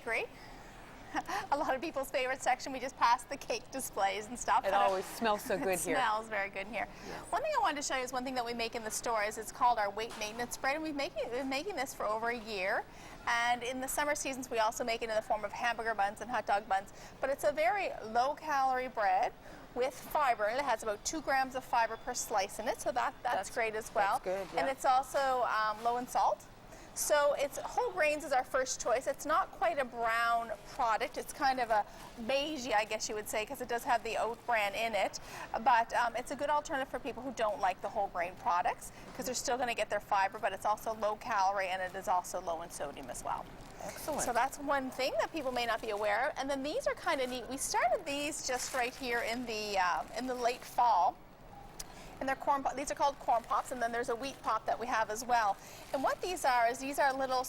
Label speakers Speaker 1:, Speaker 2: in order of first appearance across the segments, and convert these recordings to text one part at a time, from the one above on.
Speaker 1: bakery. A lot of people's favorite section. We just passed the cake displays and stuff.
Speaker 2: It always smells so good here.
Speaker 1: It smells very good here. Yes. One thing I wanted to show you is one thing that we make in the store is it's called our weight maintenance bread, and we've been making this for over a year. And in the summer seasons, we also make it in the form of hamburger buns and hot dog buns. But it's a very low-calorie bread with fiber, and it has about 2 grams of fiber per slice in it, so that's great as well.
Speaker 2: That's good, yeah.
Speaker 1: And it's also low in salt. So it's whole grains is our first choice. It's not quite a brown product. It's kind of a beigey, I guess you would say, because it does have the oat bran in it. But it's a good alternative for people who don't like the whole grain products, because they're still going to get their fiber, but it's also low calorie, and it is also low in sodium as well.
Speaker 2: Excellent.
Speaker 1: So that's one thing that people may not be aware of. And then these are kind of neat. We started these just right here in the late fall. And they're these are called corn pops, and then there's a wheat pop that we have as well. And what these are is these are little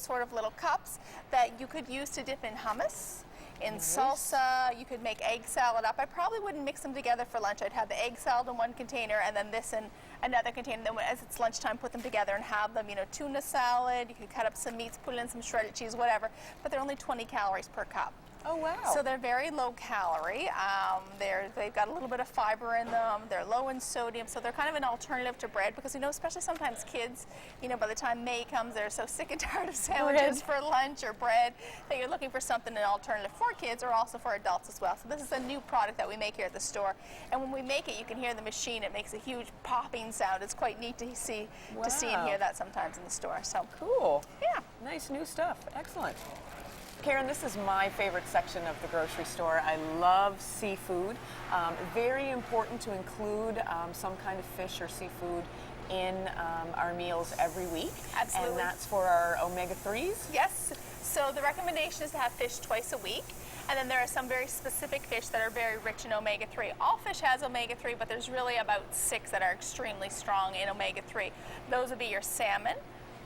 Speaker 1: cups that you could use to dip in hummus, in salsa. You could make egg salad up. I probably wouldn't mix them together for lunch. I'd have the egg salad in one container and then this in another container. Then as it's lunchtime, put them together and have them, tuna salad. You could cut up some meats, put in some shredded cheese, whatever. But they're only 20 calories per cup.
Speaker 2: Oh, wow.
Speaker 1: So they're very low calorie. They've got a little bit of fiber in them. They're low in sodium. So they're kind of an alternative to bread because, especially sometimes kids, by the time May comes, they're so sick and tired of sandwiches for lunch or bread that you're looking for something, an alternative for kids or also for adults as well. So this is a new product that we make here at the store. And when we make it, you can hear the machine. It makes a huge popping sound. It's quite neat to see and hear that sometimes in the store. So
Speaker 2: cool.
Speaker 1: Yeah.
Speaker 2: Nice new stuff. Excellent. Karen, this is my favorite section of the grocery store. I love seafood. Very important to include some kind of fish or seafood in our meals every week.
Speaker 1: Absolutely.
Speaker 2: And that's for our omega-3s?
Speaker 1: Yes. So the recommendation is to have fish twice a week. And then there are some very specific fish that are very rich in omega-3. All fish has omega-3, but there's really about 6 that are extremely strong in omega-3. Those would be your salmon,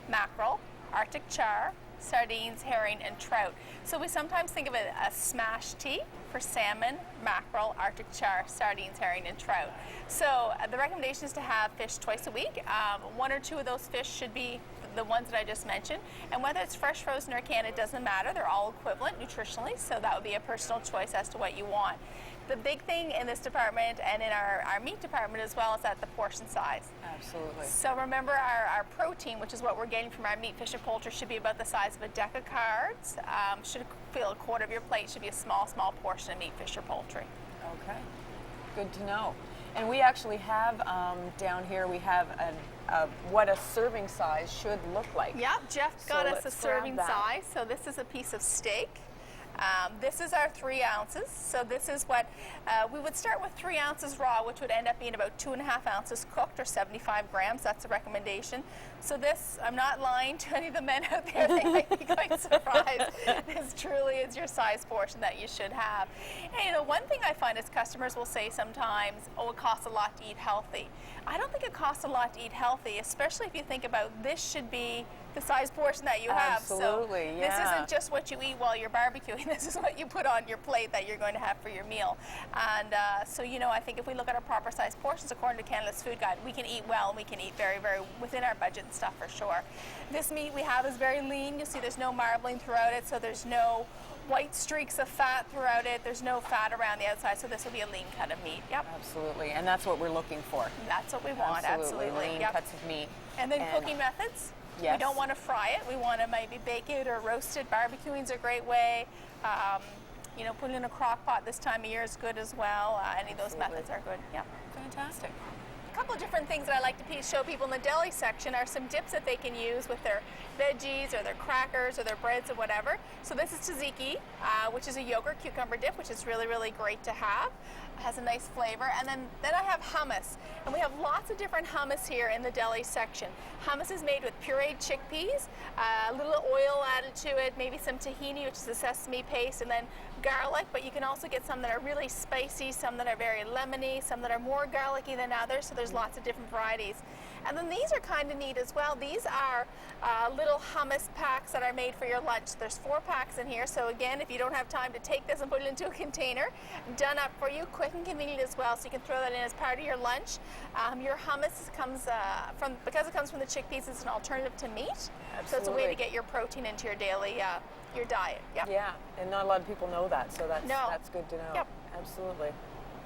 Speaker 1: mackerel, Arctic char, sardines, herring, and trout. So we sometimes think of it as smash tea for salmon, mackerel, Arctic char, sardines, herring, and trout. So the recommendation is to have fish twice a week. 1 or 2 of those fish should be the ones that I just mentioned. And whether it's fresh, frozen, or canned, it doesn't matter. They're all equivalent nutritionally, so that would be a personal choice as to what you want. The big thing in this department and in our meat department as well is that the portion size.
Speaker 2: Absolutely.
Speaker 1: So remember our protein, which is what we're getting from our meat, fish, and poultry, should be about the size of a deck of cards. Should fill a quarter of your plate. Should be a small portion of meat, fish, or poultry.
Speaker 2: Okay. Good to know. And we actually have down here, we have what a serving size should look like.
Speaker 1: Yeah, Jeff got us a serving size. So this is a piece of steak. This is our 3 ounces. So this is what we would start with 3 ounces raw, which would end up being about 2.5 ounces cooked, or 75 grams. That's the recommendation. So this, I'm not lying to any of the men out there. They might be quite surprised. This truly is your size portion that you should have. And one thing I find is customers will say sometimes, oh, it costs a lot to eat healthy. I don't think it costs a lot to eat healthy, especially if you think about this should be the size portion that you have.
Speaker 2: Absolutely,
Speaker 1: so this isn't just what you eat while you're barbecuing. This is what you put on your plate that you're going to have for your meal. And so I think if we look at our proper size portions according to Canada's Food Guide, we can eat well and we can eat very, very within our budget and stuff for sure. This meat we have is very lean. You'll see there's no marbling throughout it, so there's no white streaks of fat throughout it. There's no fat around the outside, so this will be a lean cut of meat. Yep.
Speaker 2: Absolutely, and that's what we're looking for.
Speaker 1: That's what we want. Absolutely.
Speaker 2: Lean cuts of meat.
Speaker 1: And then cooking methods.
Speaker 2: Yes.
Speaker 1: We don't want to fry it. We want to maybe bake it or roast it. Barbecuing's a great way. Put it in a crock pot this time of year is good as well. Any of those methods are good. Yep.
Speaker 2: Fantastic.
Speaker 1: A couple of different things that I like to show people in the deli section are some dips that they can use with their veggies or their crackers or their breads or whatever. So this is tzatziki, which is a yogurt cucumber dip, which is really, really great to have. It has a nice flavor. And then I have hummus. And we have lots of different hummus here in the deli section. Hummus is made with pureed chickpeas, a little oil added to it, maybe some tahini, which is a sesame paste, and then garlic, but you can also get some that are really spicy, some that are very lemony, some that are more garlicky than others, so there's lots of different varieties. And then these are kind of neat as well. These are little hummus packs that are made for your lunch. There's 4 packs in here, so again, if you don't have time to take this and put it into a container, done up for you, quick and convenient as well, so you can throw that in as part of your lunch. Your hummus comes because it comes from the chickpeas, it's an alternative to meat.
Speaker 2: Absolutely.
Speaker 1: So it's a way to get your protein into your daily your diet. Yep.
Speaker 2: Yeah, and not a lot of people know that, so that's
Speaker 1: No.
Speaker 2: that's good to know.
Speaker 1: Yep.
Speaker 2: Absolutely.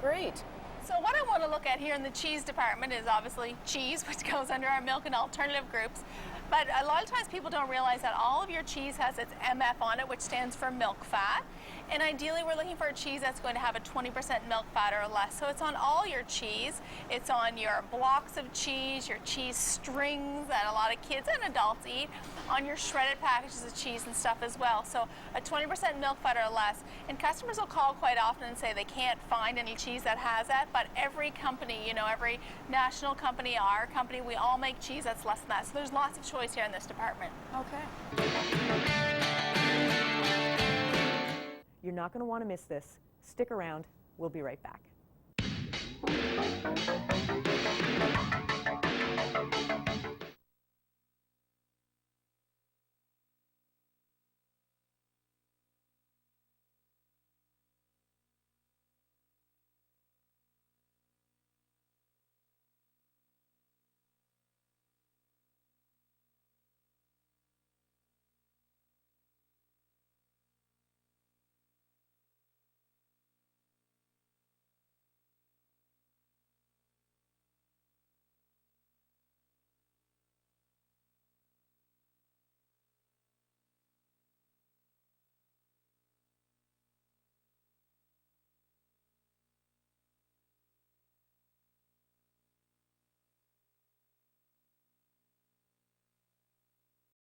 Speaker 2: Great.
Speaker 1: So what I want to look at here in the cheese department is obviously cheese, which goes under our milk and alternative groups. But a lot of times people don't realize that all of your cheese has its MF on it, which stands for milk fat. And ideally we're looking for a cheese that's going to have a 20% milk fat or less. So it's on all your cheese. It's on your blocks of cheese, your cheese strings that a lot of kids and adults eat, on your shredded packages of cheese and stuff as well. So a 20% milk fat or less. And customers will call quite often and say they can't find any cheese that has that, but every company, you know, every national company, our company, we all make cheese that's less than that. So there's lots of choice here in this department.
Speaker 2: Okay. You're not going to want to miss this. Stick around. We'll be right back.